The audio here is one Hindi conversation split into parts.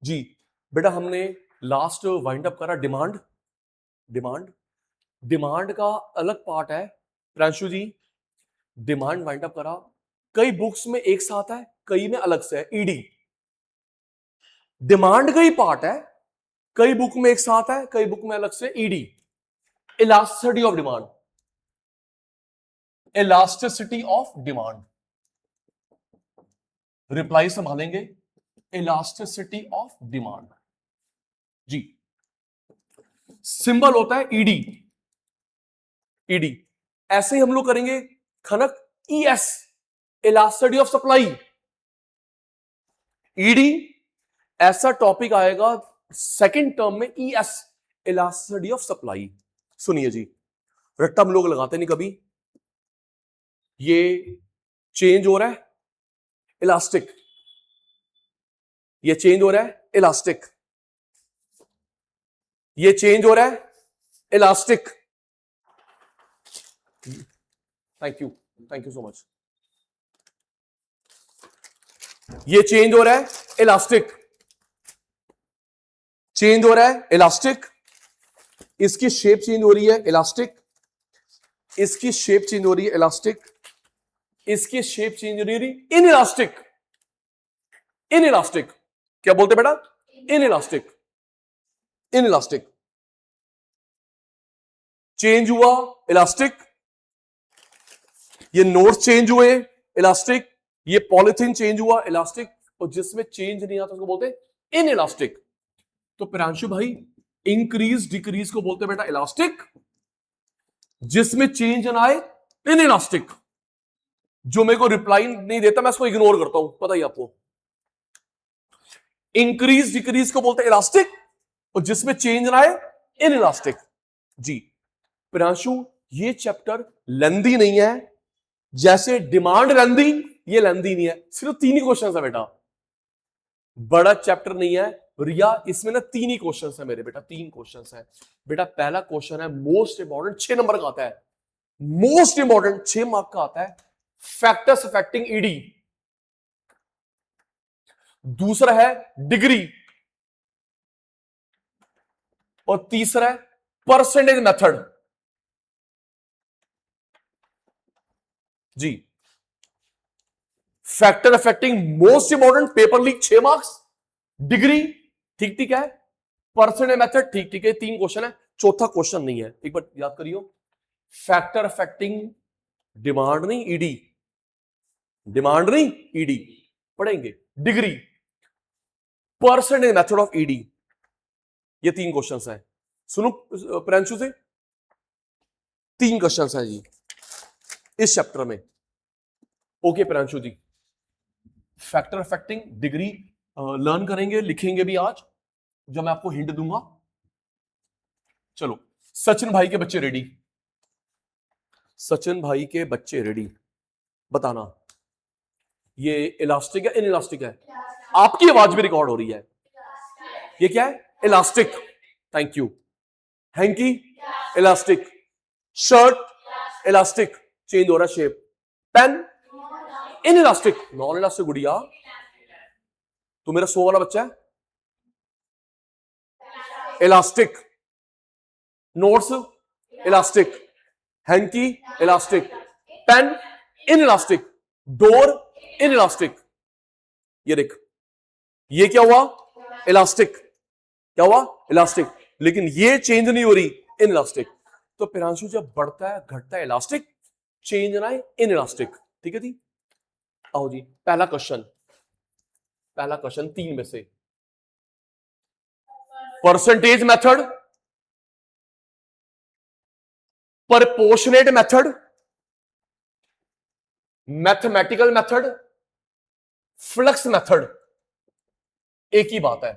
जी बेटा हमने लास्ट वाइंड अप करा डिमांड। डिमांड डिमांड का अलग पार्ट है प्रांशु जी। डिमांड वाइंड अप करा, कई बुक्स में एक साथ है, कई में अलग से है। ईडी डिमांड का ही पार्ट है, कई बुक में एक साथ है, कई बुक में अलग से। ED elasticity of demand, elasticity of demand. Reply संभालेंगे, इलास्टिसिटी ऑफ डिमांड। जी सिंबल होता है ईडी। ईडी ऐसे ही हम लोग करेंगे खनक, ES elasticity of supply. ED ऐसा टॉपिक आएगा सेकंड टर्म में, ईएस इलास्टिसिटी ऑफ सप्लाई। सुनिए जी, रट्टा हम लोग लगाते नहीं कभी। ये चेंज हो रहा है इलास्टिक, ये चेंज हो रहा है इलास्टिक, ये चेंज हो रहा है elastic. Thank you so much. ये चेंज हो रहा है इलास्टिक, चेंज हो रहा है इलास्टिक। इसकी शेप चेंज हो रही है इलास्टिक, इसकी शेप चेंज हो रही है इलास्टिक, इसकी शेप चेंज हो रही है इन इलास्टिक। इन इलास्टिक क्या बोलते बेटा? In elastic. In elastic change हुआ इलास्टिक, ये नोट्स चेंज हुए इलास्टिक, ये पॉलिथीन चेंज हुआ इलास्टिक, और जिसमें चेंज नहीं आता उसको बोलते इन इलास्टिक। तो प्रांशु भाई इंक्रीज डिक्रीज को बोलते बेटा इलास्टिक, जिसमें चेंज ना आए इन इलास्टिक। जो मेरे को रिप्लाई नहीं देता मैं इसको इग्नोर करता हूं, पता ही आपको। इंक्रीज डिक्रीज को बोलते इलास्टिक, और जिसमें चेंज ना आए इन इलास्टिक। जी प्रांशु ये चैप्टर लेंदी नहीं है, जैसे डिमांड लेंदी, ये लेंदी नहीं है। सिर्फ 3 ही क्वेश्चन है बेटा, बड़ा चैप्टर नहीं है रिया। इसमें ना 3 ही क्वेश्चन है मेरे बेटा, 3 क्वेश्चन है बेटा। पहला क्वेश्चन है मोस्ट इंपॉर्टेंट, 6 नंबर का आता है, मोस्ट इंपॉर्टेंट 6 मार्क का आता है, फैक्टर्स अफेक्टिंग ईडी। दूसरा है डिग्री, और तीसरा है परसेंटेज मेथड। जी factor affecting most important, paper leak 6 marks, degree ठीक ठीक है, परसेंटेज मेथड ठीक ठीक है। 3 क्वेश्चन है, चौथा क्वेश्चन नहीं है। एक बार याद करियो, फैक्टर अफेक्टिंग डिमांड नहीं ईडी, डिमांड नहीं ईडी पढ़ेंगे, degree, percentage method of ED, ये 3 क्वेश्चन है। सुनो प्रेंशु से, 3 क्वेश्चन है जी इस चैप्टर में। ओके प्रेंशु जी, फैक्टर अफेक्टिंग डिग्री लर्न करेंगे, लिखेंगे भी आज, जब मैं आपको हिंट दूंगा। चलो सचिन भाई के बच्चे रेडी, सचिन भाई के बच्चे रेडी, बताना ये इलास्टिक है इन इलास्टिक है? आपकी आवाज भी रिकॉर्ड हो रही है। ये क्या है? Elastic. Thank you. Hanky elastic, shirt elastic, change हो रहा है shape. Pain in elastic, non elastic. गुड़िया तो मेरा 100 वाला बच्चा है, elastic. Notes elastic, hanky elastic, pain in elastic, door in elastic. ये देख, ये क्या हुआ? इलास्टिक। क्या हुआ? इलास्टिक। लेकिन ये चेंज नहीं हो रही, इन इलास्टिक। तो प्रांशु जब बढ़ता है घटता है इलास्टिक, चेंज ना है इन इलास्टिक। ठीक है जी, आओ जी पहला क्वेश्चन, पहला क्वेश्चन 3 में से, percentage method, proportionate method, mathematical method, flux method, एक ही बात है।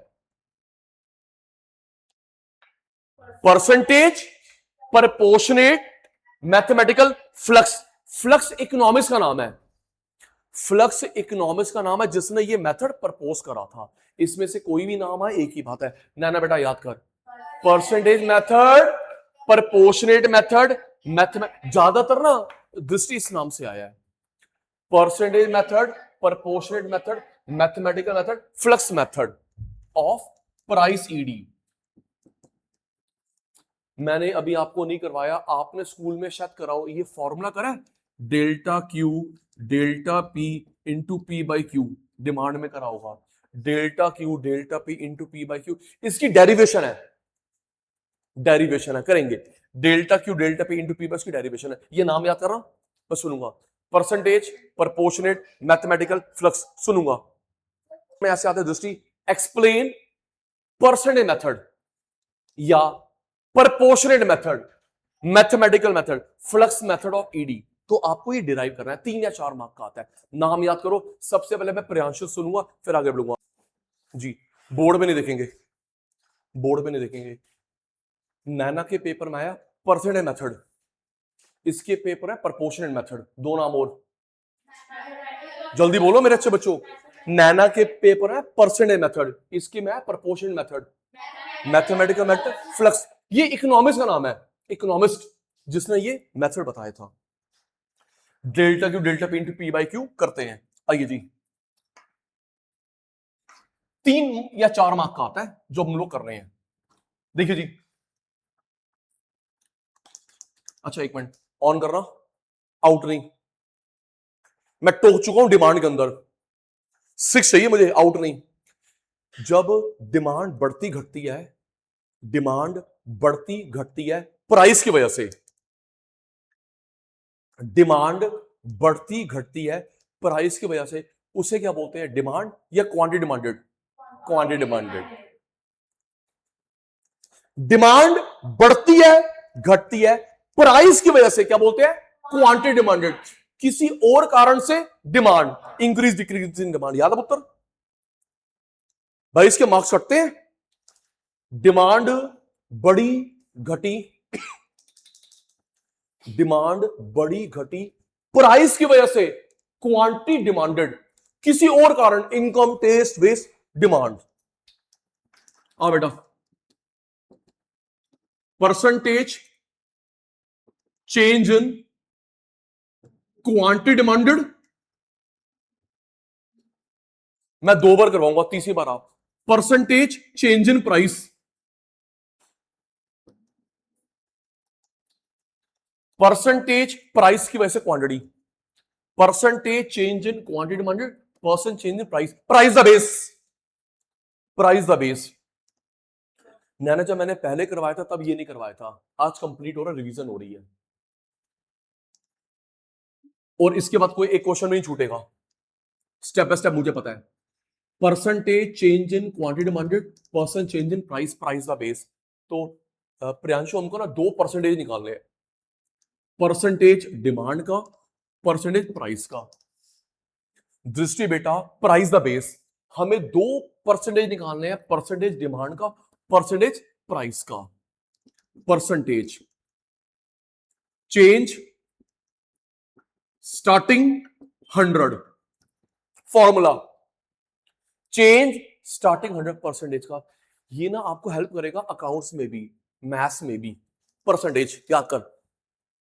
Percentage, proportionate, mathematical, flux. Flux economics का नाम है, फ्लक्स इकोनॉमिक्स का नाम है जिसने ये मेथड प्रपोज करा था। इसमें से कोई भी नाम है, एक ही बात है। नैना बेटा याद कर, परसेंटेज मेथड, प्रपोर्शनेट मेथड, ज्यादातर ना दृष्टि इस नाम से आया है। Percentage method, proportionate method, mathematical method, flux method. Of price ED. मैंने अभी आपको नहीं करवाया, आपने स्कूल में शायद कराओ, ये फॉर्मूला करा है, delta Q delta P into P by Q, demand में करा होगा, delta Q delta P into P by Q, इसकी डेरिवेशन है, डेरिवेशन है, करेंगे delta Q delta P into P by की डेरिवेशन है। ये नाम याद कर रहा हूं, बस सुनूंगा, परसेंटेज, प्रपोर्शनेट, मैथमेटिकल, फ्लक्स, सुनूंगा मैं ऐसे आते दृष्टि, एक्सप्लेन परसेंटेज मेथड या proportionate method, mathematical method, flux method of ED. तो आपको ये डिराइव करना है, 3 या 4 मार्क का आता है। नाम याद करो, सबसे पहले मैं प्रियांशु सुनूंगा फिर आगे बढ़ूंगा जी। बोर्ड में नहीं देखेंगे, बोर्ड में नहीं देखेंगे। नैना के पेपर में आया परसेंटेज मेथड, इसके पेपर है प्रपोर्शनेट मेथड। 2 नाम और जल्दी बोलो मेरे अच्छे बच्चों। नैना के पेपर है परसेंटेज मेथड, इसके में है proportionate method, mathematical method, flux. ये इकोनॉमिक्स का नाम है, इकोनॉमिस्ट जिसने ये मेथड बताया था। Delta Q delta P into P by Q करते हैं। आइए जी, 3 या 4 मार्क का आता है जो हम लोग कर रहे हैं। देखिए जी, अच्छा 1 मिनट ऑन कर रहा, आउट नहीं, मैं टोक चुका हूं डिमांड के अंदर, 6 चाहिए मुझे, आउट नहीं। जब डिमांड बढ़ती घटती है, डिमांड बढ़ती घटती है प्राइस की वजह से, डिमांड बढ़ती घटती है प्राइस की वजह से, उसे क्या बोलते हैं, डिमांड या quantity demanded? Quantity demanded. Demand बढ़ती है घटती है प्राइस की वजह से, क्या बोलते हैं, क्वांटिटी डिमांडेड। किसी और कारण से demand increase decrease in demand, याद है उत्तर भाई, इसके मार्क्स कटते हैं। डिमांड बड़ी घटी, डिमांड बड़ी घटी प्राइस की वजह से, क्वांटिटी डिमांडेड, किसी और कारण, इनकम टेस्ट वेस्ट डिमांड। आ बेटा, percentage change in quantity demanded, मैं 2 बार करवाऊंगा, तीसरी बार आप, percentage change in price, percentage price की वजह से quantity, percentage change in quantity demanded, percent change in price, price the base, price the base. Naina जब मैंने पहले करवाया था तब ये नहीं करवाया था, आज कंप्लीट हो रहा, रिवीजन हो रही है, और इसके बाद कोई एक क्वेश्चन नहीं छूटेगा, स्टेप बाय स्टेप मुझे पता है। Percentage change in quantity demanded, percent change in price, price the base. तो प्रियांशु हमको ना 2 परसेंटेज निकालने हैं, परसेंटेज डिमांड का, परसेंटेज प्राइस का। दृष्टि बेटा, प्राइस द बेस, हमें 2 परसेंटेज निकालने हैं, परसेंटेज डिमांड का, परसेंटेज प्राइस का। Percentage change starting 100, formula change starting 100 percentage का। ये ना आपको हेल्प करेगा अकाउंट्स में भी, मैथ्स में भी। परसेंटेज याद कर,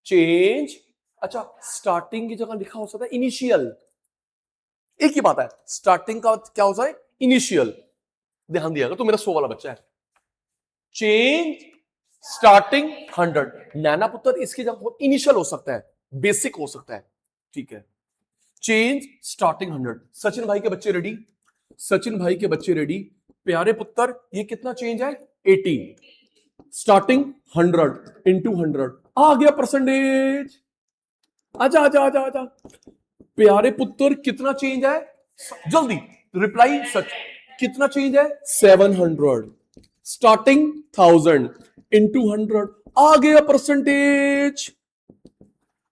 चेंज, अच्छा स्टार्टिंग की जगह लिखा हो सकता है इनिशियल, एक ही बात है, स्टार्टिंग का क्या होता है, इनिशियल। ध्यान दिया, तो मेरा 100 वाला बच्चा है, चेंज स्टार्टिंग 100, नैना पुत्र इसकी जगह इनिशियल हो सकता है, बेसिक हो सकता है, ठीक है। चेंज स्टार्टिंग 100, सचिन भाई के बच्चे रेडी, सचिन भाई के बच्चे रेडी, प्यारे पुत्र ये कितना चेंज है, 80, स्टार्टिंग 100 इंटू 100, आ गया परसेंटेज, आजा आजा आजा आजा। प्यारे पुत्र कितना चेंज है, जल्दी रिप्लाई, सच कितना चेंज है, 700, स्टार्टिंग 1000 इंटू 100, आ गया परसेंटेज,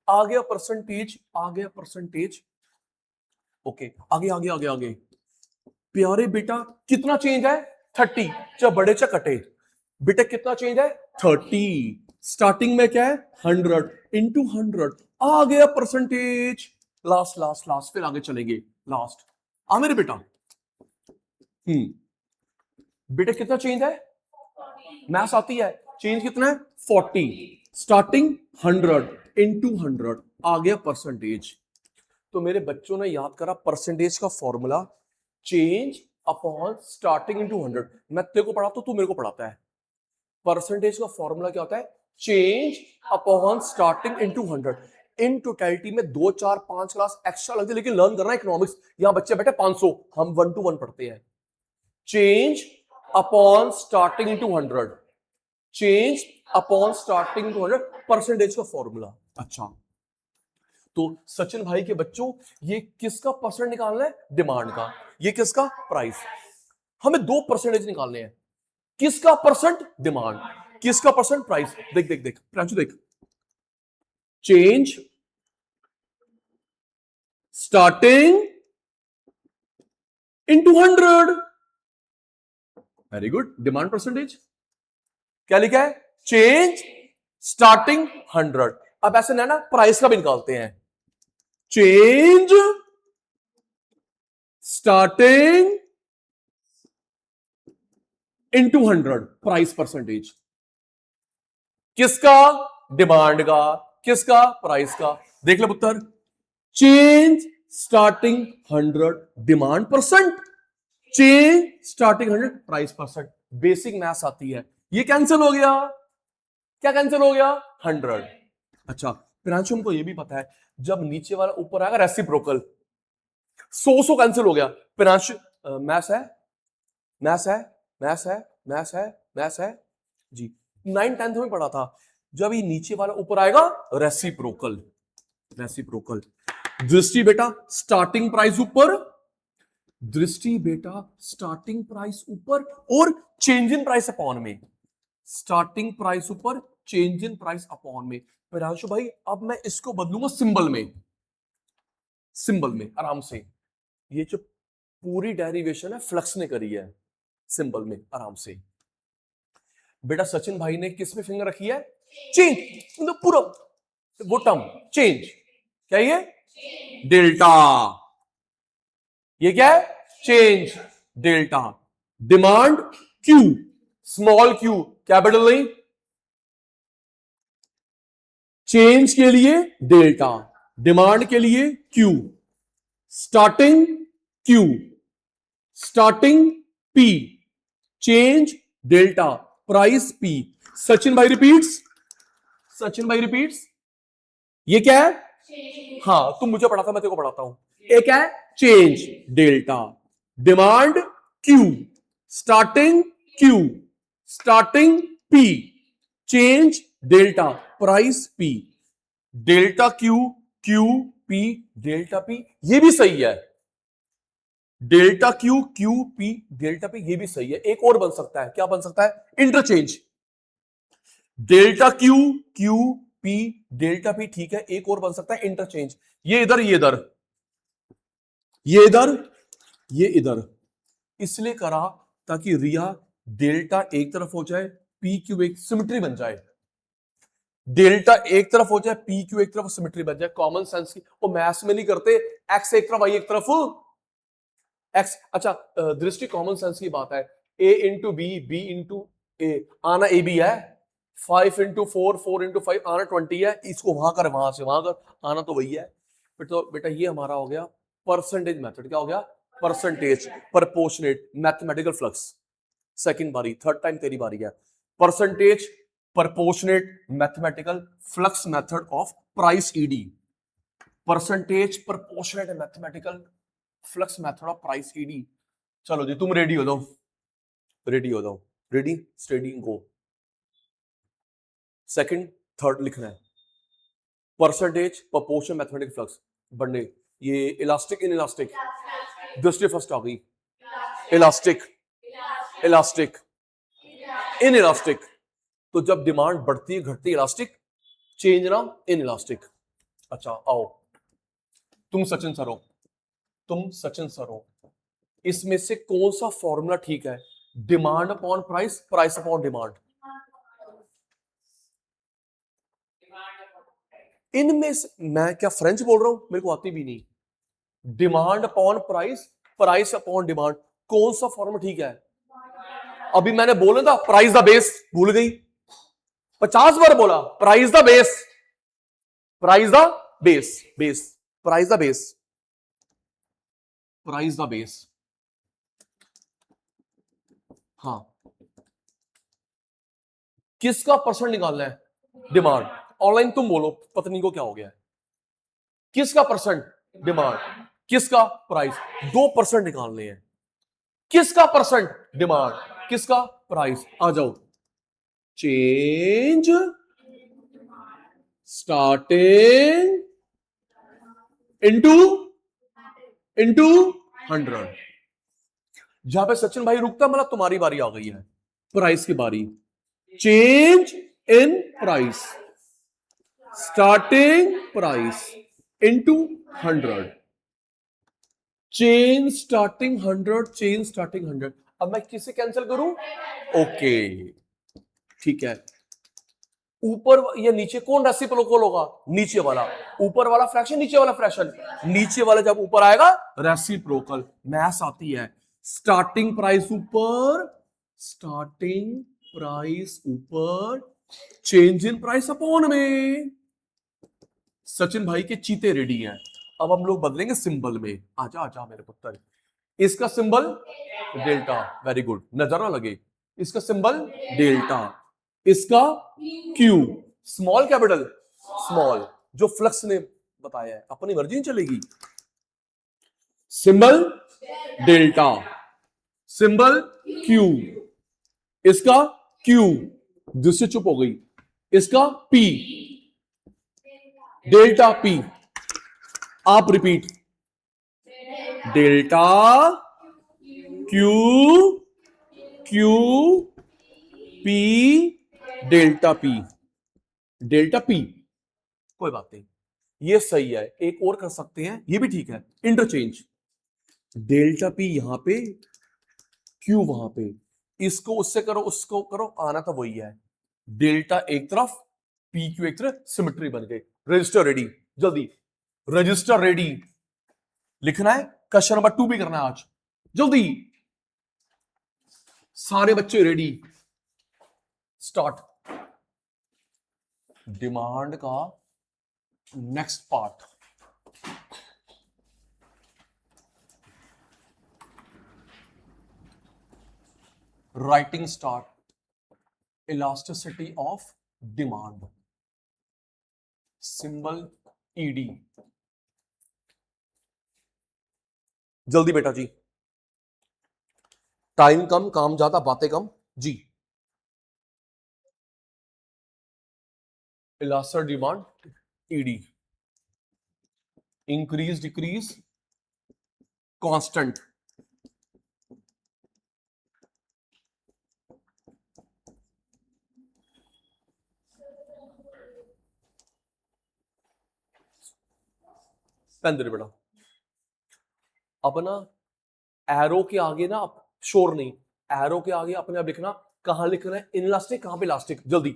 आ गया परसेंटेज, आ गया परसेंटेज। ओके, आगे आगे आगे आगे। प्यारे बेटा कितना चेंज है, 30, चाहे बड़े चाहे कटे, बेटा कितना चेंज है, 30, स्टार्टिंग में क्या है, 100 इंटू 100, आ गया परसेंटेज। लास्ट लास्ट लास्ट, फिर आगे चलेंगे, लास्ट आ मेरे बेटा। बेटा कितना चेंज है, मैथ्स आती है, चेंज कितना है, 40, स्टार्टिंग 100 इंटू 100, आ गया परसेंटेज। तो मेरे बच्चों ने याद करा परसेंटेज का formula, change upon starting into 100। मैं तेरे को पढ़ाता हूं, तू मेरे को पढ़ाता है। परसेंटेज का फॉर्मूला क्या होता है? Change upon starting into 100। In totality में 2 4 5 क्लास एक्स्ट्रा लगती है, लेकिन लर्न करना इकोनॉमिक्स। यहां बच्चे बैठे 500, हम 1 to 1 पढ़ते हैं। Change upon starting into 100, change upon starting into 100, percentage का फॉर्मूला। अच्छा, तो सचिन भाई के बच्चों, ये किसका परसेंट निकालना है? डिमांड का। ये किसका? प्राइस। हमें 2 परसेंटेज निकालने हैं। किसका परसेंट? डिमांड। किसका परसेंट? प्राइस। देख देख देख प्रांशु, देख, change starting into 100। Very good. Demand percentage क्या लिखा है? Change starting 100। अब ऐसे ना प्राइस का भी निकालते हैं। Change starting into 100, price percentage. किसका? डिमांड का। किसका? प्राइस का। देख ले पुत्र, change starting 100 demand percent, change starting 100 price percent. Basic maths आती है। ये कैंसिल हो गया। क्या कैंसिल हो गया? 100। अच्छा, प्रियांशु हमको ये भी पता है, जब नीचे वाला ऊपर आएगा रेसिप्रोकल, 100 कैंसिल हो गया। प्रियांशु मैथ्स है, मैथ्स है, मैथ्स है, मैथ्स है, मैथ्स है जी। 9 10th में पढ़ा था, जब ये नीचे वाला ऊपर आएगा रेसिप्रोकल। रेसिप्रोकल। दृष्टि बेटा स्टार्टिंग प्राइस ऊपर, दृष्टि बेटा स्टार्टिंग प्राइस ऊपर और चेंज इन प्राइस अपॉन में। स्टार्टिंग प्राइस ऊपर, चेंज इन प्राइस अपॉन में। प्रियांशु भाई अब मैं इसको बदलूंगा सिंबल में। सिंबल में आराम से। ये जो पूरी डेरिवेशन है फ्लक्स ने करी है, सिंबल में आराम से। बेटा सचिन भाई ने किस में फिंगर रखी है? चेंज, मतलब पूरा वो टर्म चेंज। क्या ये? डेल्टा। ये क्या है? Change delta. Demand Q, small Q, capital नहीं। चेंज के लिए डेल्टा, डिमांड के लिए Q. Starting Q, starting P, change delta, price P. Sachin भाई रिपीट्स, सचिन भाई रिपीट्स। ये क्या है? हाँ, तुम मुझे पढ़ाता, मैं तेरे को पढ़ाता हूं। एक क्या है? Change delta, demand Q, starting Q, starting P, change delta, price P. Delta Q, Q P, delta P, ये भी सही है। Delta Q, Q P, delta P, ये भी सही है। एक और बन सकता है, क्या बन सकता है? Interchange. Delta Q, Q P, delta P, ठीक है। एक और बन सकता है इंटरचेंज। ये इधर, ये इधर, ये इधर, ये इधर। इसलिए करा ताकि रिया डेल्टा एक तरफ हो जाए, पी क्यू एक, सिमेट्री बन जाए। डेल्टा एक तरफ हो जाए, पी क्यू एक तरफ, सिमेट्री बन जाए। कॉमन सेंस की वो मैथ्स में नहीं करते, एक्स एक तरफ, वाई एक तरफ, एक्स। अच्छा, दृष्टि कॉमन सेंस की बात है। ए इंटू बी, बी इंटू ए, आना ए बी है। 5 इंटू 4, 4 इंटू 5, आना 20 है। इसको वहां कर, वहां से वहां कर, आना तो वही है। फिर तो बेटा ये हमारा हो गया परसेंटेज मेथड। क्या हो गया? Percentage proportionate mathematical flux. Second बारी, थर्ड टाइम तेरी बारी है। Percentage proportionate mathematical flux method of price ED. Percentage proportionate mathematical flux method of price ED. चलो जी, तुम रेडी हो जाओ, रेडी हो जाओ, रेडी स्टेडी गो। सेकंड थर्ड लिखना है। परसेंटेज प्रपोर्शन मैथमेटिकल फ्लक्स बनने, ये इलास्टिक इन इलास्टिक, दृष्टि फर्स्ट आ गई। Elastic, elastic in elastic. तो जब डिमांड बढ़ती है घटती है इलास्टिक, चेंज ना इन इलास्टिक। अच्छा आओ, तुम सचिन सर हो, तुम सचिन सर हो, इसमें से कौन सा फॉर्मूला ठीक है? Demand upon price, price upon demand. इनमें से मैं क्या फ्रेंच बोल रहा हूं? मेरे को आती भी नहीं। Demand upon price, price upon demand, कौन सा फॉर्मूला ठीक है? अभी मैंने बोला था प्राइस द बेस, भूल गई। 50 बार बोला price the base, price the base, base, price the base, price the base. हाँ, किसका परसेंट निकालना है? डिमांड। ऑनलाइन तुम बोलो पत्नी को क्या हो गया है? किसका परसेंट? डिमांड। किसका? प्राइस। 2% निकालने हैं। किसका परसेंट? डिमांड। किसका? प्राइस। आ जाओ, चेंज स्टार्टिंग इनटू 100। जहां पे सचिन भाई रुकता मतलब तुम्हारी बारी आ गई है, प्राइस की बारी। Change in price, starting price into 100। Change starting 100, change starting 100। अब मैं किसे कैंसिल करूं? ओके, ठीक है। ऊपर या नीचे कौन रेसिप्रोकल होगा? नीचे वाला। ऊपर वाला फ्रैक्शन, नीचे वाला फ्रैक्शन। नीचे वाला जब ऊपर आएगा रेसिप्रोकल। मैथ्स आती है। स्टार्टिंग प्राइस ऊपर, स्टार्टिंग प्राइस ऊपर, चेंज इन प्राइस अपॉन में। सचिन भाई के चीते रेडी हैं। अब हम लोग बदलेंगे सिंबल में। आजा आजा मेरे पुत्र। इसका सिंबल डेल्टा, वेरी गुड, नजर ना लगे। इसका सिंबल डेल्टा, इसका क्यू, स्मॉल कैपिटल स्मॉल, जो फ्लक्स ने बताया है, अपनी मर्जी नहीं चलेगी। सिंबल डेल्टा, सिंबल क्यू, इसका क्यू, जिससे चुप हो गई, इसका पी, डेल्टा पी। आप repeat, delta Q, Q P, delta P, delta P. कोई बात नहीं, ये सही है। एक और कर सकते हैं, ये भी ठीक है, इंटरचेंज। डेल्टा पी यहां पे, क्यू वहां पे, इसको उससे करो, उसको करो, आना तो वही है। डेल्टा एक तरफ, पी क्यू एक तरफ, सिमेट्री बन गई। रजिस्टर रेडी, जल्दी रजिस्टर रेडी लिखना है। क्वेश्चन नंबर 2 भी करना है आज, जल्दी। सारे बच्चे रेडी, स्टार्ट। डिमांड का next part, writing start. Elasticity of demand, symbol ED. जल्दी बेटा जी, टाइम कम, काम ज्यादा, बातें कम जी। Elastic demand ED, increase decrease constant. Pen दे बेटा। अब ना एरो के आगे ना, शोर नहीं, एरो के आगे अपने आप लिखना, कहां लिखना है इनलास्टिक, कहां पे इलास्टिक, जल्दी।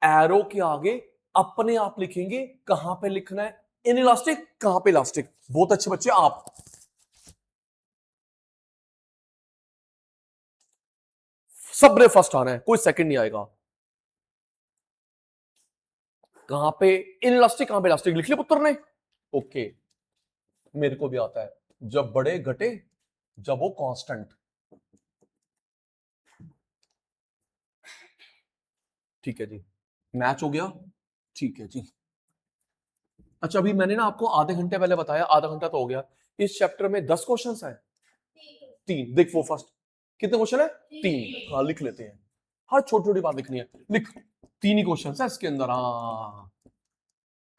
एरो के आगे अपने आप लिखेंगे कहां पे लिखना है इनइलास्टिक, कहां पे इलास्टिक। बहुत अच्छे बच्चे आप। सबने फर्स्ट आना है, कोई सेकंड नहीं आएगा। कहां पे इनइलास्टिक, कहां पे इलास्टिक लिख लिया पुत्र ने? ओके, मेरे को भी आता है। जब बड़े घटे, जब वो कांस्टेंट। ठीक है जी, मैच हो गया, ठीक है जी। अच्छा, अभी मैंने ना आपको आधे घंटे पहले बताया, आधा घंटा तो हो गया। इस चैप्टर में 10 क्वेश्चन है, 3। देख वो फर्स्ट, कितने क्वेश्चन है? 3। हाँ लिख लेते हैं, हर छोटी छोटी बात लिखनी है, लिख। 3 ही क्वेश्चन है इसके अंदर। हाँ,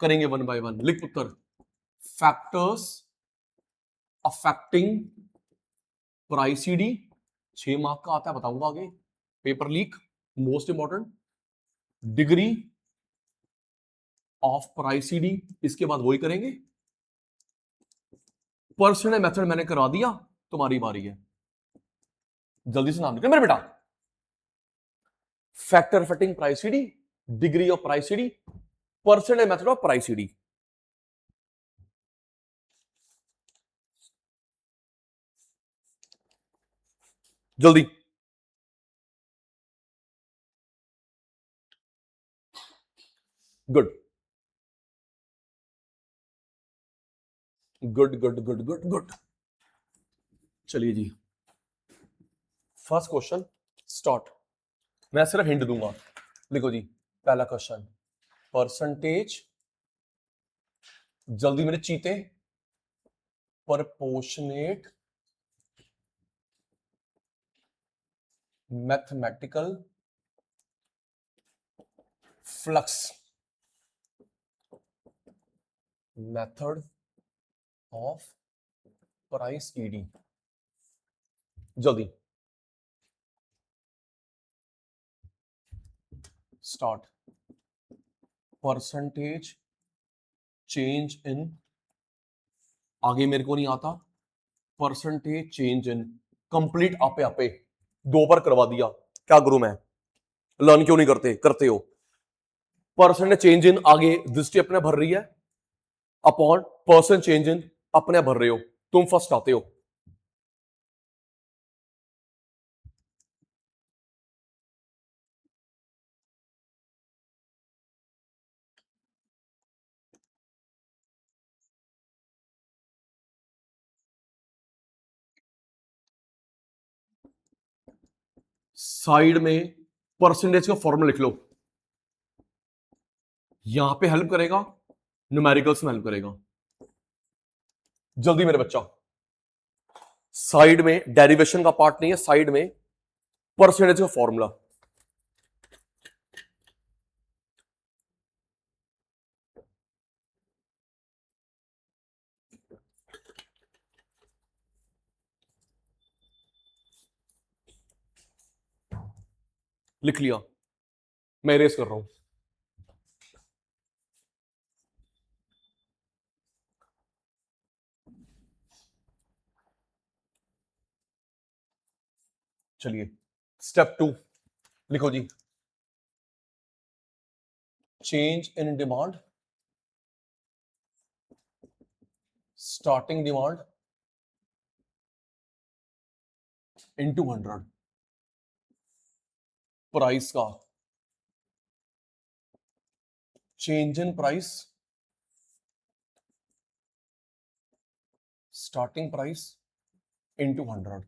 करेंगे वन बाय वन। लिख पुत्र, फैक्टर्स अफेक्टिंग प्राइसिडी। 6 मार्क का आता है, बताऊंगा आगे। Paper leak most important. Degree of प्राइसिडी, इसके बाद वही करेंगे। पर्सनल मेथड मैंने करा दिया, तुम्हारी बारी है, जल्दी से नाम लिखना मेरे बेटा। फैक्टर अफेक्टिंग प्राइसिडी, डिग्री ऑफ प्राइसिडी, पर्सनल मेथड ऑफ प्राइसिडी। जल्दी। Good good good good good good. चलिए जी, फर्स्ट क्वेश्चन स्टार्ट। मैं सिर्फ हिंट दूंगा। लिखो जी पहला क्वेश्चन, परसेंटेज, जल्दी मेरे चीते, proportionate mathematical flux method of price ED. जल्दी स्टार्ट। परसेंटेज चेंज इन, आगे मेरे को नहीं आता, परसेंटेज चेंज इन, कंप्लीट आपे आपे दो पर करवा दिया, क्या करूं मैं, लर्न क्यों नहीं करते, करते हो। परसेंटेज चेंज इन आगे दृष्टि अपने भर रही है, अपॉन परसेंट चेंज इन अपने भर रहे हो, तुम फर्स्ट आते हो। साइड में परसेंटेज का फॉर्मूला लिख लो, यहां पे हेल्प करेगा, न्यूमेरिकल्स में हेल्प करेगा। जल्दी मेरे बच्चा, साइड में डेरिवेशन का पार्ट नहीं है, साइड में परसेंटेज का फॉर्मूला। लिख लिया, मैं इरेज कर रहा हूं। चलिए स्टेप 2 लिखो जी, change in demand, starting demand into 100, price का change in price, starting price into 100,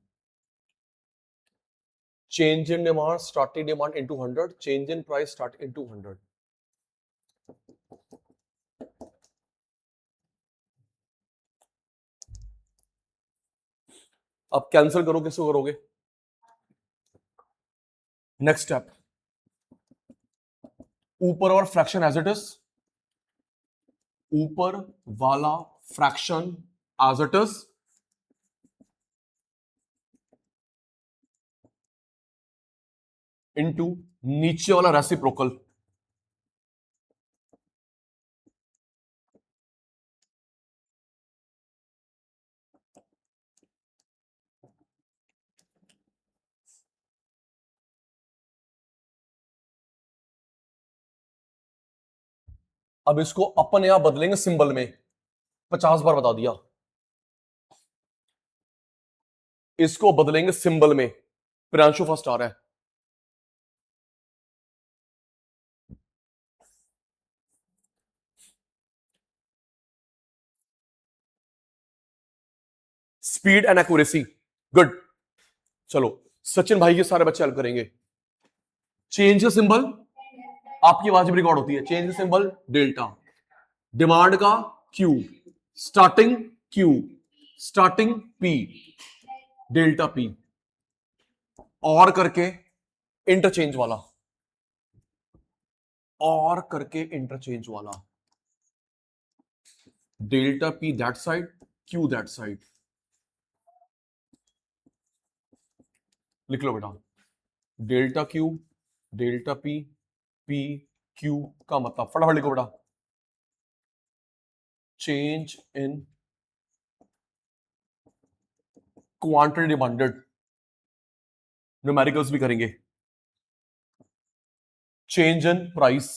change in demand starting demand into 100, change in price start into 100। अब कैंसिल करो, किसको करोगे। नेक्स्ट स्टेप, ऊपर और फ्रैक्शन एज इट इज, ऊपर वाला fraction as it is, into नीचे वाला रेसिप्रोकल। अब इसको अपने आप बदलेंगे सिंबल में, 50 बार बता दिया, इसको बदलेंगे सिंबल में। प्रियांशु फर्स्ट आ रहा है। Speed and accuracy, good. चलो सचिन भाई के सारे बच्चे हेल्प करेंगे। चेंज सिंबल, आपकी आवाज भी रिकॉर्ड होती है। चेंज सिंबल डेल्टा, डिमांड का Q, starting Q, starting P, delta P, और करके इंटरचेंज वाला, और करके इंटरचेंज वाला, delta P that side, Q that side. लिख लो बेटा, delta Q, delta P, P Q का मतलब, फटाफट लिखो बेटा, change in quantity demanded, numericals भी करेंगे। Change in price,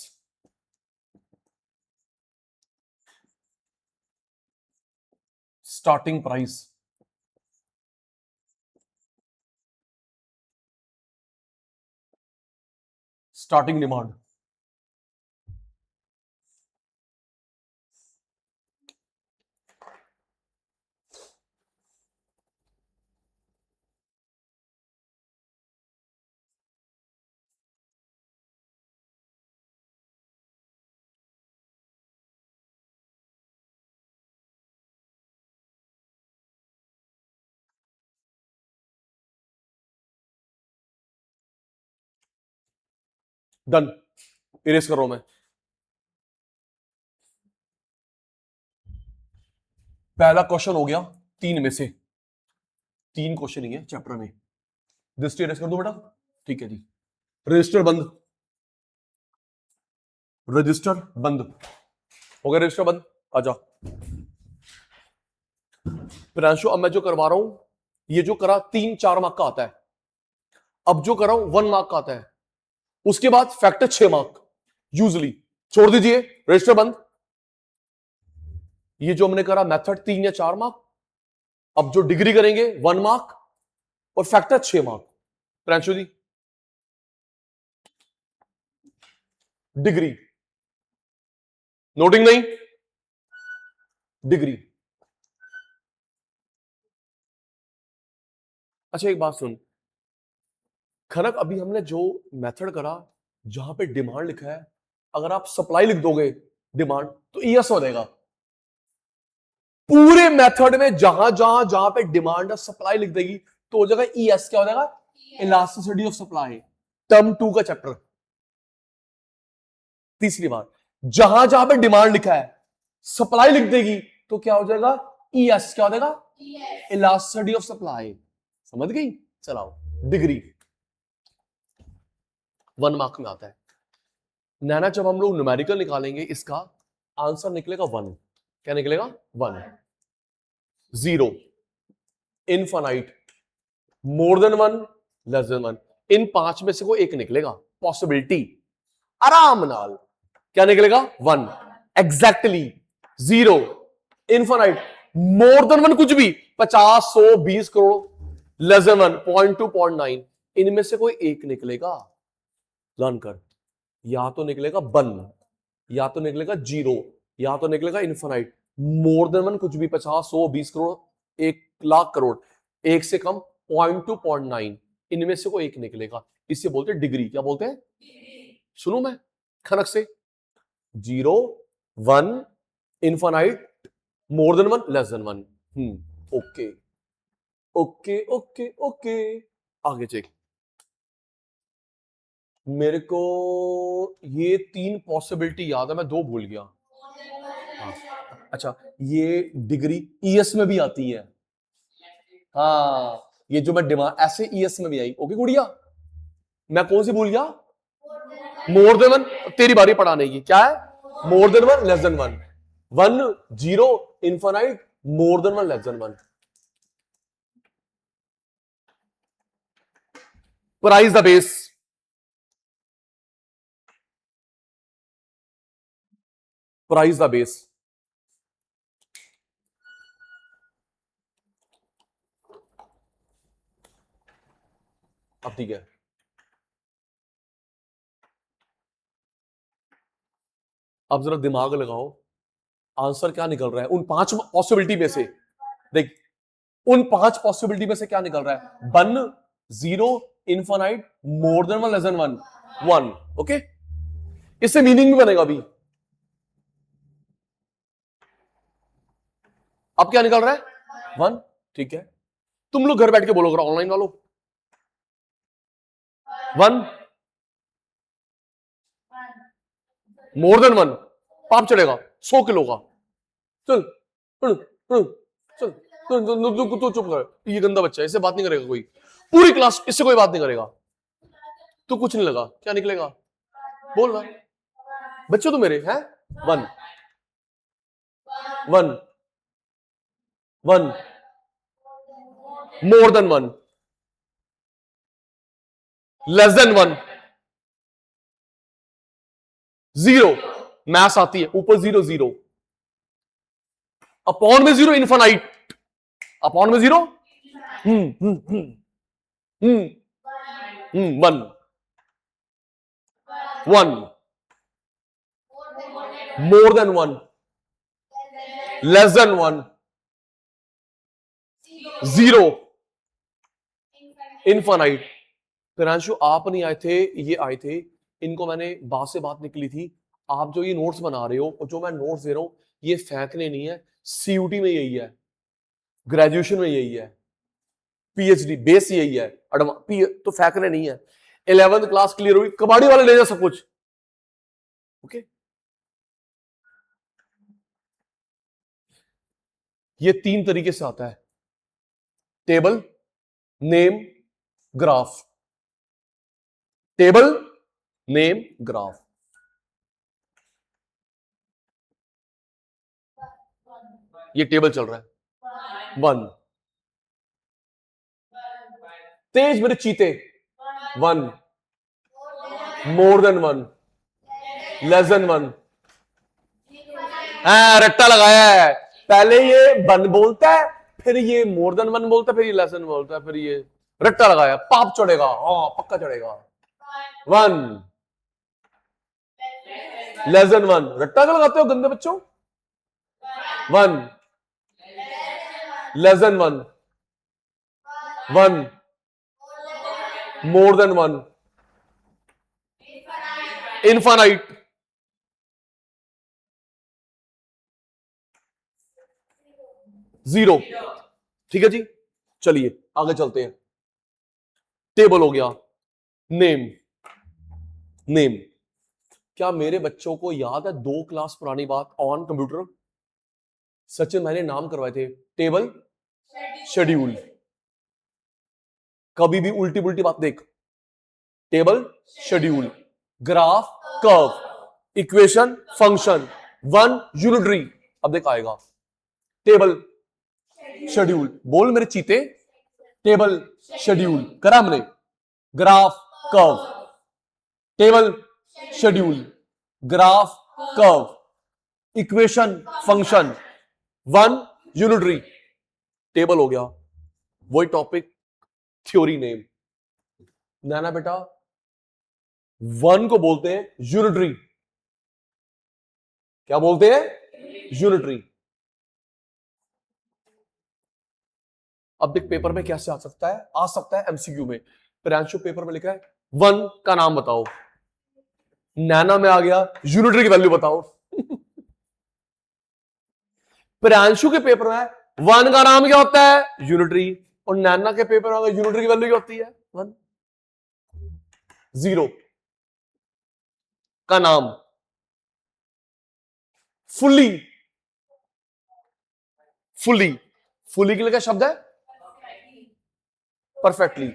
starting price, starting demand. Done, erase कर रहा हूं मैं। पहला क्वेश्चन हो गया 3 में से, 3 क्वेश्चन ही है चैप्टर में। दृष्टि इरेज कर दो बेटा, ठीक है जी। रजिस्टर बंद, रजिस्टर बंद हो गया, रजिस्टर बंद, आजा। प्रियांशु अब मैं जो करवा रहा हूं, ये जो करा 3-4 मार्क का आता है, अब जो कर रहा हूं 1 मार्क का आता है, उसके बाद फैक्टर 6 मार्क यूजली। छोड़ दीजिए, रजिस्टर बंद। ये जो हमने करा मेथड 3 या 4 मार्क, अब जो डिग्री करेंगे 1 मार्क और फैक्टर 6 मार्क। प्रियांशु जी डिग्री, नोटिंग नहीं, डिग्री। अच्छा एक बात सुन खनक, अभी हमने जो मेथड करा जहां पे डिमांड लिखा है, अगर आप सप्लाई लिख दोगे डिमांड तो ईएस हो जाएगा। पूरे मेथड में जहां जहां जहां पे डिमांड है सप्लाई लिख देगी तो हो जाएगा ईएस। क्या हो जाएगा? इलास्टिसिटी ऑफ सप्लाई, टर्म 2 का चैप्टर। तीसरी बात, जहां जहां पे डिमांड लिखा है सप्लाई लिख देगी तो क्या हो जाएगा? ईएस। क्या हो जाएगा? Elasticity of supply. समझ गई? चलाओ, डिग्री 1 मार्क में आता है। नैना जब हम लोग न्यूमेरिकल निकालेंगे इसका आंसर निकलेगा 1। क्या निकलेगा? 1। 0, infinite, more than 1, less than 1। इन 5 में से कोई एक निकलेगा, पॉसिबिलिटी आराम नाल। क्या निकलेगा? 1 एग्जैक्टली। 0, इनफाइनाइट, मोर देन 1 कुछ भी, 50, 100, 20 करोड़, लेस देन 1, 0.2, 0.9। इनमें से कोई एक निकलेगा। लर्न कर, या तो निकलेगा 1, या तो निकलेगा 0, या तो निकलेगा इनफाइनाइट। मोर देन 1 कुछ भी, 50, 100, 20 करोड़, 1 लाख करोड़, एक से कम 0.2, 0.9। इनमें से कोई एक निकलेगा, इसे बोलते हैं डिग्री। क्या बोलते हैं? सुनो मैं खनक से, 0, 1, infinite, more than 1, less than 1। Okay okay okay okay, आगे चेक। मेरे को ये 3 पॉसिबिलिटी याद है, मैं 2 भूल गया। हाँ, अच्छा ये डिग्री ईएस में भी आती है। हाँ, ये जो मैं डिमांड ऐसे ईएस में भी आई। ओके गुड़िया, मैं कौन सी भूल गया? More than 1। तेरी बारी पढ़ाने की। क्या है? More than 1, less than 1। 1, 0, infinite, more than 1, less than 1। Price the base, price the base. अब ठीक है, अब जरा दिमाग लगाओ, आंसर क्या निकल रहा है उन 5 पॉसिबिलिटी में से? देख, उन 5 पॉसिबिलिटी में से क्या निकल रहा है? 1, 0, infinite, more than 1, less than 1, 1। Okay, इससे मीनिंग भी बनेगा अभी। अब क्या निकल रहा है? 1। ठीक है, तुम लोग घर बैठ के बोलो, करो ऑनलाइन वालों। 1, मोर देन 1, पाप चढ़ेगा 100 किलो का। चल चल, तो चुप कर, ये गंदा बच्चा है, इससे बात नहीं करेगा कोई, पूरी क्लास इससे कोई बात नहीं करेगा। तो कुछ नहीं लगा, क्या निकलेगा? बोल रहा बच्चे तो मेरे हैं। 1, 1, 1, more than 1, less than 1, 0। Maths आती है, ऊपर 0, 0, अपॉन में 0, इनफाइनाइट, अपॉन में 0, 1, 1, more than 1, less than 1, 0, infinite. Priyanshu आप नहीं आए थे, ये आए थे, इनको मैंने बात से बात निकली थी। आप जो ये नोट्स बना रहे हो और जो मैं नोट्स दे रहा हूं, ये फेंकने नहीं है। सीयूटी में यही है, ग्रेजुएशन में यही है, पीएचडी बेस यही है, तो फेंकने नहीं है। 11th क्लास क्लियर हुई, कबाड़ी वाले ले जा सब कुछ। ओके, ये 3 तरीके से आता है, table, name, graph. Table, name, graph. ये टेबल चल रहा है, 1। तेज मेरे चीते, 1। More than 1, less than 1। रट्टा लगाया है, पहले ये 1 बोलता है, फिर ये मोर देन 1 बोलता है, फिर ये लेस देन बोलता है, फिर ये रट्टा लगाया, पाप चढ़ेगा, हाँ पक्का चढ़ेगा। 1 लेस देन 1, रट्टा क्यों लगाते हो गंदे बच्चों? 1 less than 1, 1 more than 1, infinite. Zero. ठीक है जी, चलिए आगे चलते हैं। टेबल हो गया, नेम। नेम, क्या मेरे बच्चों को याद है 2 क्लास पुरानी बात ऑन कंप्यूटर? सचिन मैंने नाम करवाए थे, टेबल, शेड्यूल। कभी भी उल्टी पुल्टी बात देख, table, schedule, graph, curve, equation, function, 1 unitary. अब देख आएगा, टेबल, शेड्यूल। बोल मेरे चीते, टेबल, शेड्यूल करा हमने, graph, curve, table, schedule, graph, curve, equation, function, 1 unitary. Table हो गया, वही टॉपिक, थ्योरी नेम। नाना बेटा 1 को बोलते हैं यूनिटरी। क्या बोलते हैं? यूनिटरी। अब देख पेपर में कैसे आ सकता है, आ सकता है एमसीक्यू में। प्रियांशु पेपर में लिखा है 1 का नाम बताओ, नैना में आ गया यूनिटरी की वैल्यू बताओ। प्रियांशु के पेपर में 1 का नाम क्या होता है? यूनिटरी। और नैना के पेपर में यूनिटरी की वैल्यू क्या होती है? 1। 0 का नाम, फुली। फुली, फुली के लिए क्या शब्द है? परफेक्टली।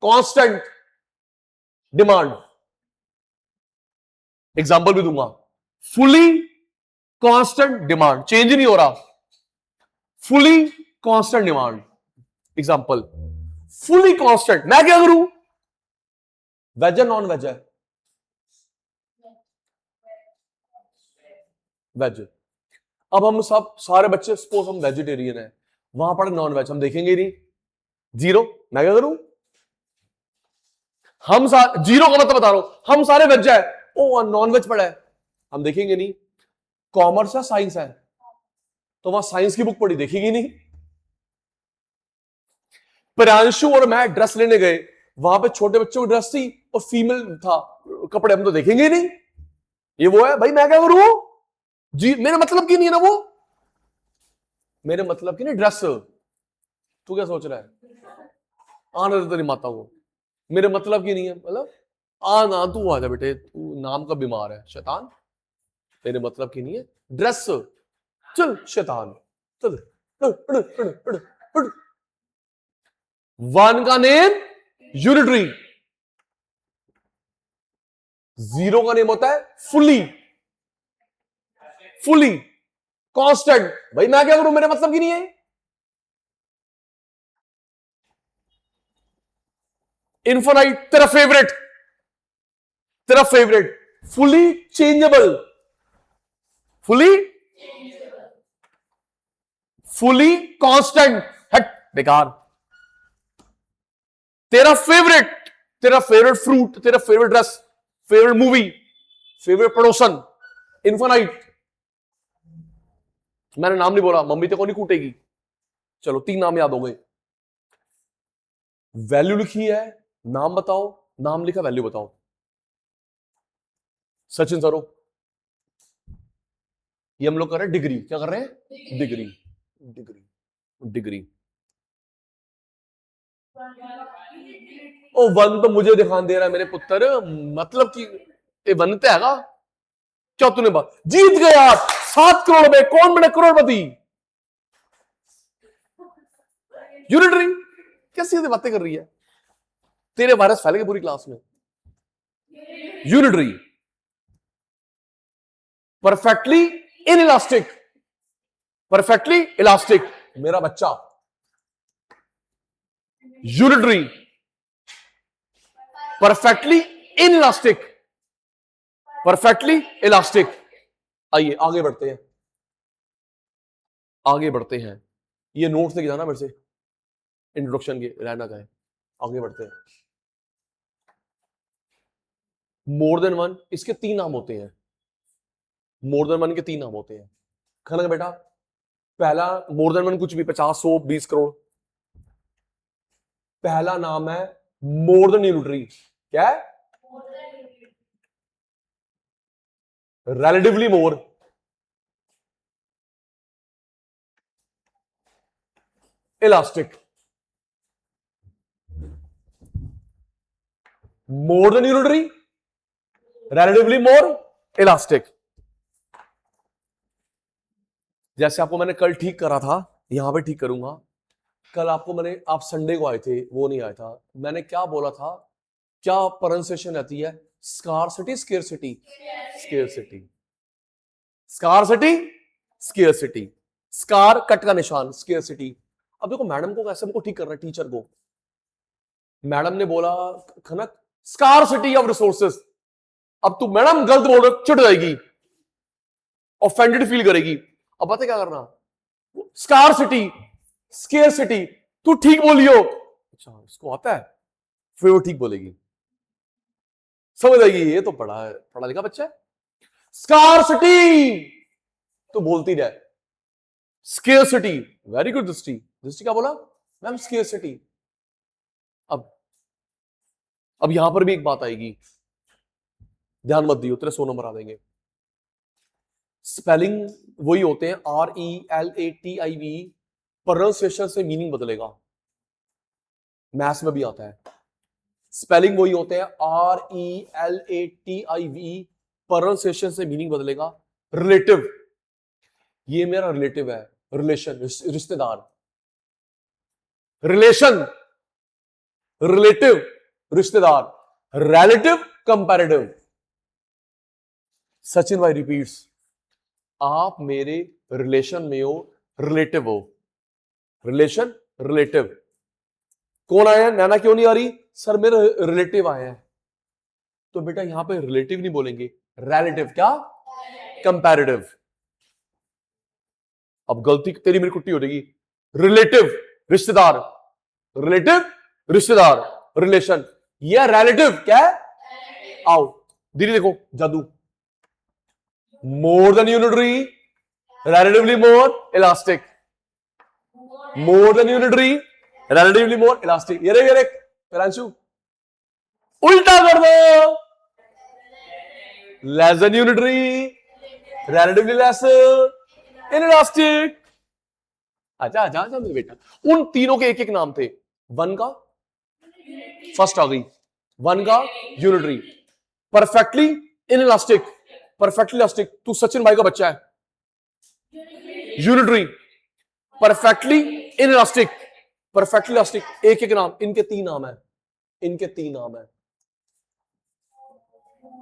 Constant, demand. एग्जाम्पल भी दूंगा, फुली कांस्टेंट डिमांड, चेंज नहीं हो रहा, fully constant demand. Example, fully constant, मैं क्या करूं? वेज है नॉन वेज है? वेज। अब हम सब सारे बच्चे सपोज हम वेजिटेरियन है, वहां पर नॉन वेज हम देखेंगे नहीं, 0। मैं क्या करूं? हम 0 का मतलब बता रहा हूं, हम सारे वेज है, ओ नॉन वेज पढ़ा है, हम देखेंगे नहीं। कॉमर्स है साइंस है, तो वहां साइंस की बुक पढ़ी, देखेगी नहीं। प्रियांशु और मैं ड्रेस लेने गए, वहां पे छोटे बच्चों की ड्रेस थी और फीमेल था कपड़े, हम तो देखेंगे नहीं। ये वो है भाई, मैं क्या करूं? जी मेरे मतलब की नहीं है ना वो, मेरे मतलब की नहीं ड्रेस। तू क्या सोच रहा है? आने दे तेरी माता को, मेरे मतलब की नहीं है, मतलब ना तू आ जा बेटे, तू नाम का बीमार है शैतान, मेरे मतलब की नहीं है ड्रेस। चल शैतान चल। 1 का नेम यूनिटरी, 0 का नेम होता है फुली। फुली कांस्टेंट, भाई मैं क्या करूं, मेरे मतलब की नहीं है। इनफाइनाइट, तेरा फेवरेट, तेरा favourite. Fully changeable, fully, fully constant, हट बेकार। तेरा फेवरेट, तेरा फेवरेट फ्रूट, तेरा favourite dress, favourite movie, favourite पड़ोसन, इनफाइनाइट। मैंने नाम नहीं बोला, मम्मी तो नहीं कूटेगी। चलो 3 नाम याद हो गए। वैल्यू लिखी है, नाम बताओ, नाम लिखा वैल्यू बताओ। सचिन सरो, ये हम लोग कर रहे हैं डिग्री, क्या कर रहे हैं? Degree, degree, degree. ओ वन तो मुझे दिखाई दे रहा है मेरे पुत्र, मतलब कि ये वन तो हैगा। क्या तूने बात जीत गया यार, 7 करोड़ में कौन बने करोड़पति? यूनिटरी। कैसी बातें कर रही है, तेरे वायरस फैल गए पूरी क्लास में। Unitary, perfectly inelastic, perfectly elastic, मेरा बच्चा। Unitary, perfectly inelastic, perfectly elastic. आइए आगे बढ़ते हैं, आगे बढ़ते हैं। ये नोट्स लेके जाना मेरे से, इंट्रोडक्शन के रहना चाहे। आगे बढ़ते हैं। मोर देन वन, इसके 3 नाम होते हैं। मोर देन वन के 3 नाम होते हैं। खाना का बेटा, पहला मोर देन वन कुछ भी 50, 100, 20 करोड़। पहला नाम है मोर देन यूनिटरी। क्या है? Relatively more. Elastic. More than unitary, relatively more, elastic. जैसे आपको मैंने कल ठीक करा था, यहां पे ठीक करूंगा। कल आपको मैंने, आप संडे को आए थे, वो नहीं आया था। मैंने क्या बोला था, क्या प्रोनाउंसिएशन रहती है? Scarcity, scarcity, scarcity, scarcity, scarcity. Scar cut का निशान, स्केर्सिटी। अब देखो मैडम को कैसे हमको ठीक करना है, टीचर को। मैडम ने बोला खनक स्कार्सिटी ऑफ रिसोर्सेस। अब तू मैडम गलत बोल रहे, चिढ़ जाएगी, ऑफेंडेड फील करेगी। अब पता क्या करना, स्कार्सिटी, स्केर्सिटी, तू ठीक बोलियो। अच्छा इसको आता है, फिर वो ठीक बोलेगी, समझ आएगी, ये तो पढ़ा लिखा बच्चा है। स्कार्सिटी तो बोलती रहे, स्केर्सिटी, वेरी गुड दृष्टि। दृष्टि क्या बोला मैम? स्केर्सिटी। अब यहां पर भी एक बात आएगी, ध्यान मत दियो, तेरे 100 नंबर आ देंगे। स्पेलिंग वही होते हैं, RELATIV, प्रोनाउंसिएशन से मीनिंग बदलेगा। मैथ्स में भी आता है, स्पेलिंग वही होते हैं, RELATIV, प्रोनाउंसिएशन से मीनिंग बदलेगा। रिलेटिव, ये मेरा रिलेटिव है, रिलेशन, रिश्तेदार। रिलेशन, रिलेटिव, रिश्तेदार। Relative, comparative. सचिन भाई रिपीट्स, आप मेरे रिलेशन में हो, रिलेटिव हो। Relation, relative. कौन आया है? नैना क्यों नहीं आ रही? सर मेरे रिलेटिव आए हैं। तो बेटा यहां पे रिलेटिव नहीं बोलेंगे, रिलेटिव। क्या? कंपैरेटिव। अब गलती तेरी मेरी कुट्टी हो जाएगी। रिलेटिव, रिश्तेदार, रिलेटिव, रिश्तेदार, रिलेशन। यह रिलेटिव क्या है? आओ दीदी देखो जादू। मोर than unitary, relatively more, elastic. More than unitary, relatively more, elastic. ये रे प्रांशु, उल्टा कर दो। Less than unitary, relatively less, inelastic. आजा आजा आजा मेरे बेटा। उन तीनों के एक एक नाम थे। वन का फर्स्ट आ गई, वन का unitary, perfectly inelastic, perfectly elastic. तू सचिन भाई का बच्चा है, unitary, perfectly inelastic, perfectly elastic. एक एक नाम, इनके 3 नाम है, इनके 3 नाम है,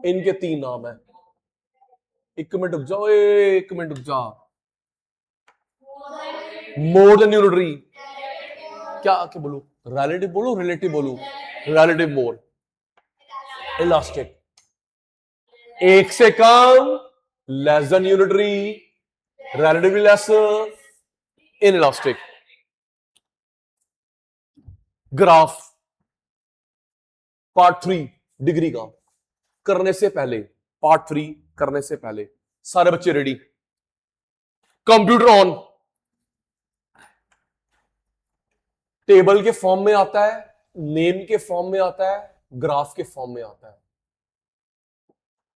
इनके 3 नाम है। 1 मिनट रुक जाओ, 1 मिनट रुक जा। मोर देन यूनिटरी, क्या क्या बोलू? रिलेटिव बोलू, रिलेटिव बोलू? Relative more, elastic. एक से कम, less than unitary, relatively less, inelastic. Graph part 3 degree का करने से पहले, पार्ट 3 करने से पहले सारे बच्चे रेडी? Computer on. टेबल के फॉर्म में आता है, नेम के फॉर्म में आता है, ग्राफ के फॉर्म में आता है।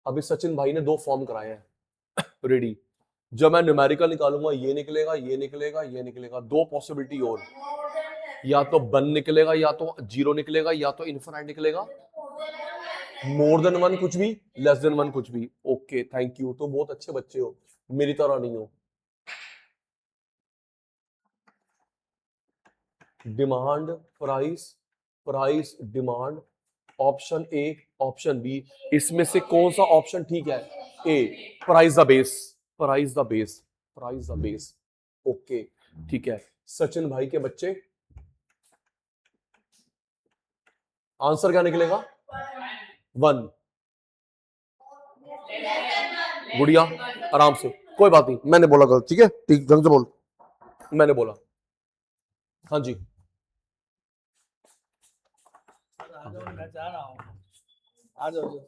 अभी सचिन भाई ने 2 फॉर्म कराए हैं, रेडी? जब मैं न्यूमेरिकल निकालूंगा, ये निकलेगा, ये निकलेगा, ये निकलेगा। 2 पॉसिबिलिटी और। या तो 1 निकलेगा, या तो 0 निकलेगा, या तो इनफाइनाइट निकलेगा। मोर देन 1 कुछ भी, लेस देन 1 कुछ भी। Okay, thank you. तो बहुत अच्छे बच्चे हो, मेरी तरह नहीं हो। Demand, price, price, demand, option A, option B, इसमें से कौन सा ऑप्शन ठीक है? A, price the base, price the base, price the base. Okay, ठीक है। सचिन भाई के बच्चे, आंसर क्या निकलेगा? 1। गुड़िया आराम से, कोई बात नहीं, मैंने बोला गलत, ठीक है, ठीक, ढंग से बोल, मैंने बोला। हाँ जी, मैं चाह रहा हूँ, आ जाओ।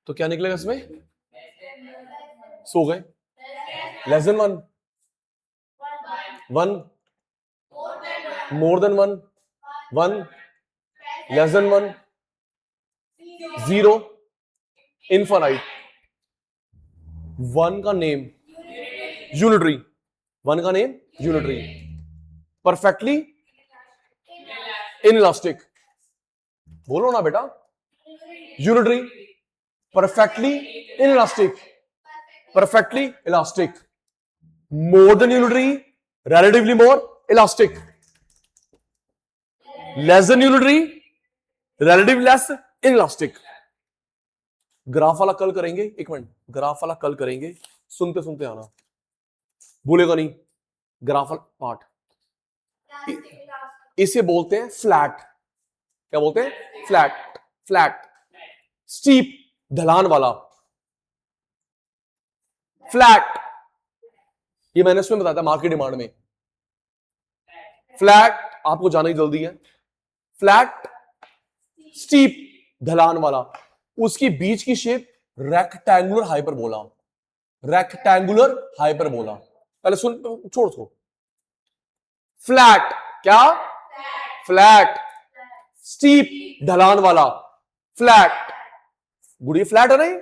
तो क्या निकलेगा इसमें? सो गए। Less than 1, 1, more than 1, 1, less than 1, 0, infinite. 1 का नेम यूनिटरी, 1 का नेम यूनिटरी, परफेक्टली इनइलास्टिक। बोलो ना बेटा, unitary, perfectly inelastic, perfectly elastic, more than unitary, relatively more elastic, less than unitary, relatively less inelastic। Graph वाला कल करेंगे, एक मिनट, ग्राफ वाला कल करेंगे, सुनते सुनते आना, भूलेगा नहीं। ग्राफ वाला पार्ट, इसे बोलते हैं फ्लैट। क्या बोलते हैं? फ्लैट, फ्लैट, स्टीप, ढलान वाला, फ्लैट। ये मैंने उसमें बताया था मार्केट डिमांड में। फ्लैट आपको जाना ही जल्दी है। फ्लैट, स्टीप, ढलान वाला, उसकी बीच की shape rectangular hyperbola, rectangular hyperbola. पहले सुन, छोड़ दो। फ्लैट, क्या? फ्लैट, स्टीप, ढलान वाला, फ्लैट। गुड़ी फ्लैट है नहीं,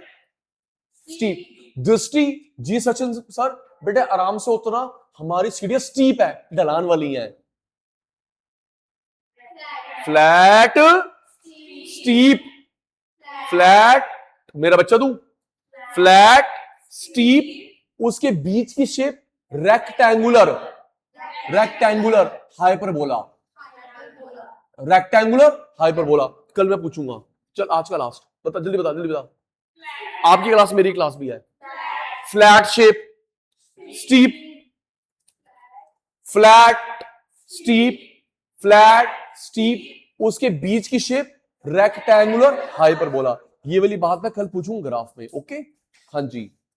स्टीप। दृष्टि, जी सचिन सर, बेटे आराम से उतना, हमारी सीढ़ियां स्टीप है, ढलान वाली है। फ्लैट, स्टीप, फ्लैट, मेरा बच्चा तू, फ्लैट, स्टीप, उसके बीच की shape rectangular, rectangular hyperbola, rectangular hyperbola. कल मैं पूछूंगा। चल आज का लास्ट, बता जल्दी, बता जल्दी बता। आपकी क्लास मेरी क्लास भी है। Flat shape, steep, flat, steep, flat, steep, उसके बीच की शेप रेक्टेंगुलर हाइपरबोला। ये वाली बात मैं कल पूछूंगा ग्राफ में। ओके, हाँ जी।